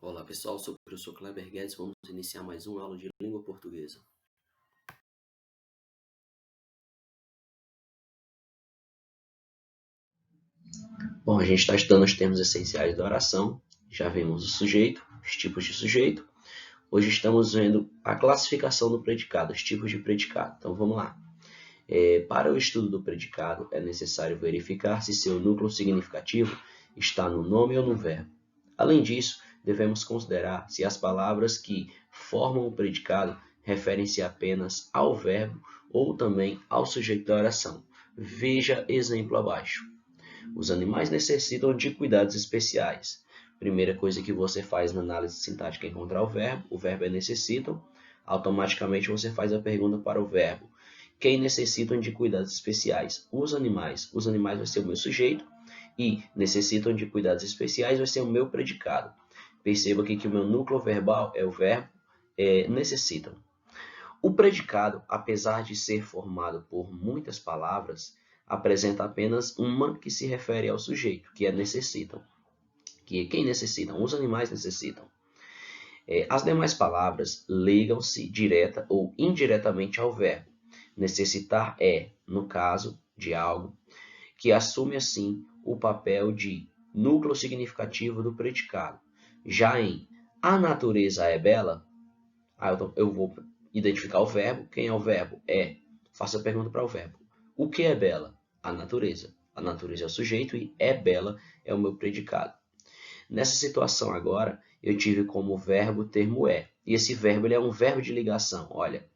Olá pessoal, sou o professor Kleber Guedes, vamos iniciar mais uma aula de língua portuguesa. Bom, a gente está estudando os termos essenciais da oração, já vimos o sujeito, os tipos de sujeito. Hoje estamos vendo a classificação do predicado, os tipos de predicado. Então vamos lá. Para o estudo do predicado, é necessário verificar se seu núcleo significativo está no nome ou no verbo. Além disso, devemos considerar se as palavras que formam o predicado referem-se apenas ao verbo ou também ao sujeito da oração. Veja exemplo abaixo. Os animais necessitam de cuidados especiais. Primeira coisa que você faz na análise sintática é encontrar o verbo é necessitam. Automaticamente você faz a pergunta para o verbo. Quem necessitam de cuidados especiais? Os animais. Os animais vai ser o meu sujeito e necessitam de cuidados especiais vai ser o meu predicado. Perceba aqui que o meu núcleo verbal é o verbo necessitam. O predicado, apesar de ser formado por muitas palavras, apresenta apenas uma que se refere ao sujeito, que é necessitam. Quem necessitam? Os animais necessitam. As demais palavras ligam-se direta ou indiretamente ao verbo. Necessitar é, no caso de algo, que assume assim o papel de núcleo significativo do predicado. Já em a natureza é bela, eu vou identificar o verbo. Quem é o verbo? Faço a pergunta para o verbo. O que é bela? A natureza. A natureza é o sujeito e é bela é o meu predicado. Nessa situação agora, eu tive como verbo o termo é. E esse verbo ele é um verbo de ligação. Olha,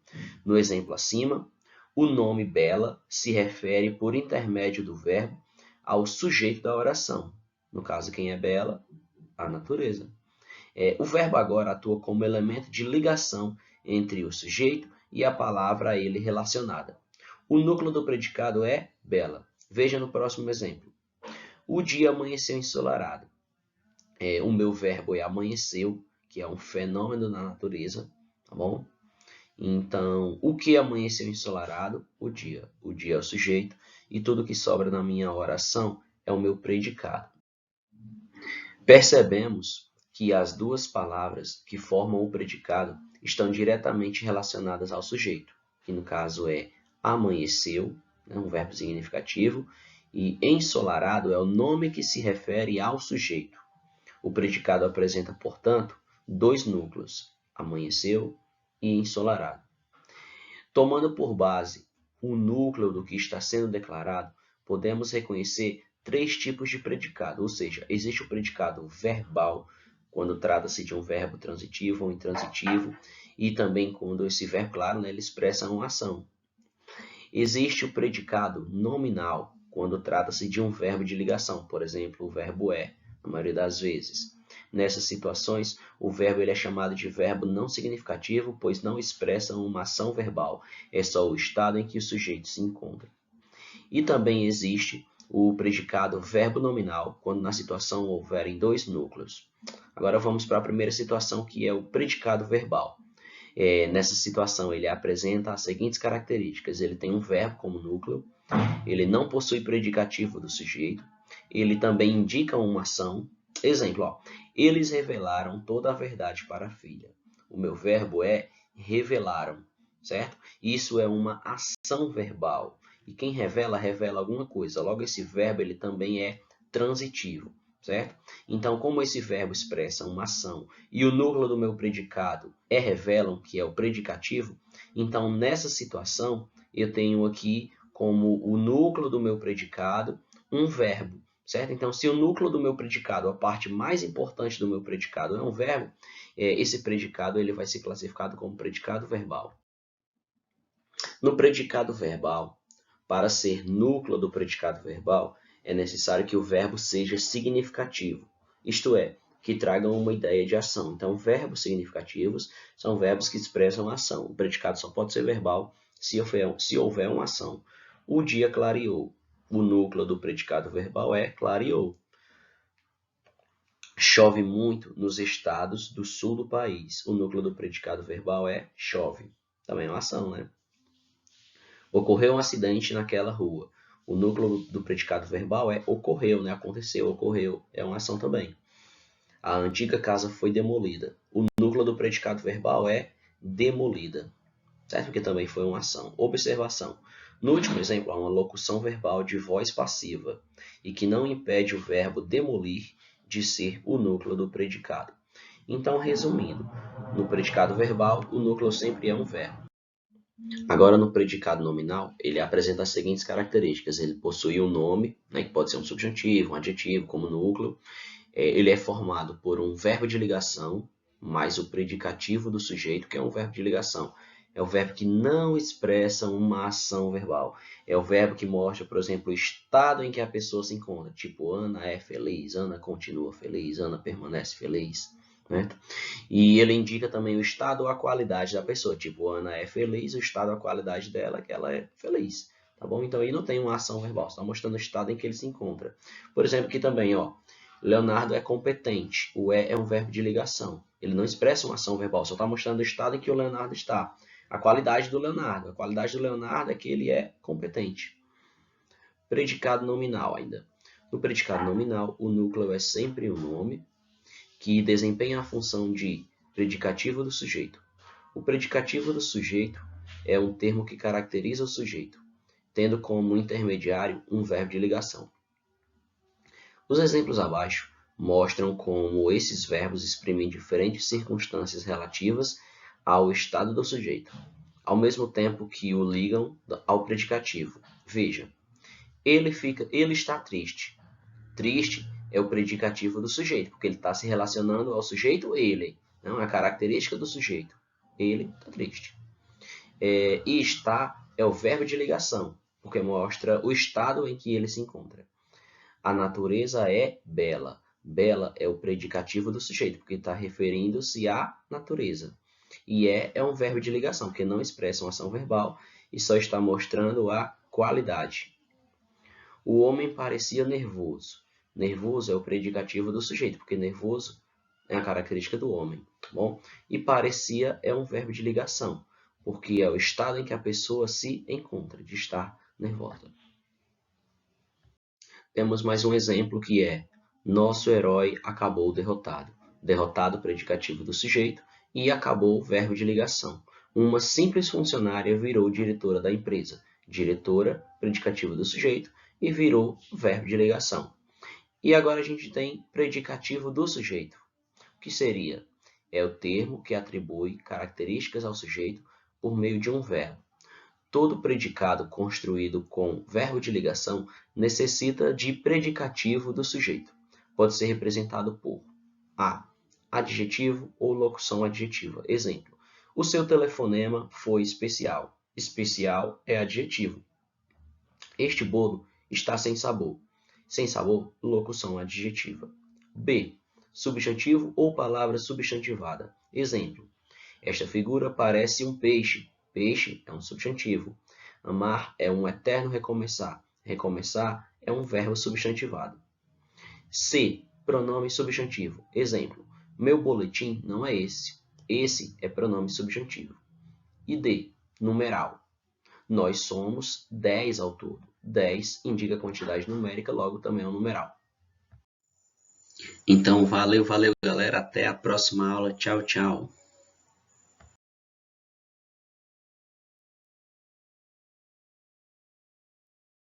no exemplo acima, o nome bela se refere por intermédio do verbo ao sujeito da oração. No caso, quem é bela? A natureza. O verbo agora atua como elemento de ligação entre o sujeito e a palavra a ele relacionada. O núcleo do predicado é bela. Veja no próximo exemplo. O dia amanheceu ensolarado. O meu verbo é amanheceu, que é um fenômeno na natureza, tá bom? Então, o que amanheceu ensolarado? O dia. O dia é o sujeito e tudo que sobra na minha oração é o meu predicado. Percebemos que as duas palavras que formam o predicado estão diretamente relacionadas ao sujeito, que no caso é amanheceu, um verbo significativo, e ensolarado é o nome que se refere ao sujeito. O predicado apresenta, portanto, dois núcleos, amanheceu e ensolarado. Tomando por base o núcleo do que está sendo declarado, podemos reconhecer três tipos de predicado, ou seja, existe o predicado verbal, quando trata-se de um verbo transitivo ou intransitivo, e também quando esse verbo, claro, ele expressa uma ação. Existe o predicado nominal, quando trata-se de um verbo de ligação, por exemplo, o verbo é, na maioria das vezes. Nessas situações, o verbo ele é chamado de verbo não significativo, pois não expressa uma ação verbal, é só o estado em que o sujeito se encontra. E também existe o predicado verbo nominal, quando na situação houverem dois núcleos. Agora vamos para a primeira situação, que é o predicado verbal. Nessa situação, ele apresenta as seguintes características. Ele tem um verbo como núcleo, ele não possui predicativo do sujeito, ele também indica uma ação. Exemplo, eles revelaram toda a verdade para a filha. O meu verbo é revelaram, certo? Isso é uma ação verbal. E quem revela, revela alguma coisa. Logo, esse verbo ele também é transitivo, certo? Então, como esse verbo expressa uma ação e o núcleo do meu predicado é revelam, que é o predicativo, então nessa situação eu tenho aqui como o núcleo do meu predicado um verbo, certo? Então, se o núcleo do meu predicado, a parte mais importante do meu predicado é um verbo, esse predicado ele vai ser classificado como predicado verbal. No predicado verbal, para ser núcleo do predicado verbal, é necessário que o verbo seja significativo, isto é, que tragam uma ideia de ação. Então, verbos significativos são verbos que expressam ação. O predicado só pode ser verbal se houver uma ação. O dia clareou. O núcleo do predicado verbal é clareou. Chove muito nos estados do sul do país. O núcleo do predicado verbal é chove. Também é uma ação, né? Ocorreu um acidente naquela rua. O núcleo do predicado verbal é ocorreu, né? Aconteceu, ocorreu. É uma ação também. A antiga casa foi demolida. O núcleo do predicado verbal é demolida, certo? Porque também foi uma ação. Observação. No último exemplo, há uma locução verbal de voz passiva e que não impede o verbo demolir de ser o núcleo do predicado. Então, resumindo, no predicado verbal, o núcleo sempre é um verbo. Agora, no predicado nominal, ele apresenta as seguintes características. Ele possui um nome, né, que pode ser um subjuntivo, um adjetivo, como núcleo. Ele é formado por um verbo de ligação, mais o predicativo do sujeito, que é um verbo de ligação. É o verbo que não expressa uma ação verbal. É o verbo que mostra, por exemplo, o estado em que a pessoa se encontra. Tipo, Ana é feliz, Ana continua feliz, Ana permanece feliz. Né? E ele indica também o estado ou a qualidade da pessoa. Tipo, Ana é feliz, o estado ou a qualidade dela é que ela é feliz. Tá bom? Então, aí não tem uma ação verbal. Está mostrando o estado em que ele se encontra. Por exemplo, aqui também, ó. Leonardo é competente. O é um verbo de ligação. Ele não expressa uma ação verbal, só está mostrando o estado em que o Leonardo está. A qualidade do Leonardo. A qualidade do Leonardo é que ele é competente. Predicado nominal ainda. No predicado nominal, o núcleo é sempre o nome, que desempenha a função de predicativo do sujeito. O predicativo do sujeito é um termo que caracteriza o sujeito, tendo como intermediário um verbo de ligação. Os exemplos abaixo mostram como esses verbos exprimem diferentes circunstâncias relativas ao estado do sujeito, ao mesmo tempo que o ligam ao predicativo. Veja, ele está triste. Triste é o predicativo do sujeito, porque ele está se relacionando ao sujeito ele, não é a característica do sujeito. Ele está triste. E está é o verbo de ligação, porque mostra o estado em que ele se encontra. A natureza é bela. Bela é o predicativo do sujeito, porque está referindo-se à natureza. E é um verbo de ligação, porque não expressa uma ação verbal e só está mostrando a qualidade. O homem parecia nervoso. Nervoso é o predicativo do sujeito, porque nervoso é a característica do homem. Tá bom? E parecia é um verbo de ligação, porque é o estado em que a pessoa se encontra, de estar nervosa. Temos mais um exemplo que é: nosso herói acabou derrotado. Derrotado, predicativo do sujeito, e acabou, verbo de ligação. Uma simples funcionária virou diretora da empresa. Diretora, predicativo do sujeito, e virou verbo de ligação. E agora a gente tem predicativo do sujeito. O que seria? É o termo que atribui características ao sujeito por meio de um verbo. Todo predicado construído com verbo de ligação necessita de predicativo do sujeito. Pode ser representado por A, adjetivo ou locução adjetiva. Exemplo: o seu telefonema foi especial. Especial é adjetivo. Este bolo está sem sabor. Sem sabor, locução adjetiva. B, substantivo ou palavra substantivada. Exemplo: esta figura parece um peixe. Peixe é um substantivo. Amar é um eterno recomeçar. Recomeçar é um verbo substantivado. C, pronome substantivo. Exemplo: meu boletim não é esse. Esse é pronome substantivo. E D, numeral. Nós somos 10 ao todo. 10 indica quantidade numérica, logo também é um numeral. Então, valeu, galera. Até a próxima aula. Tchau, tchau.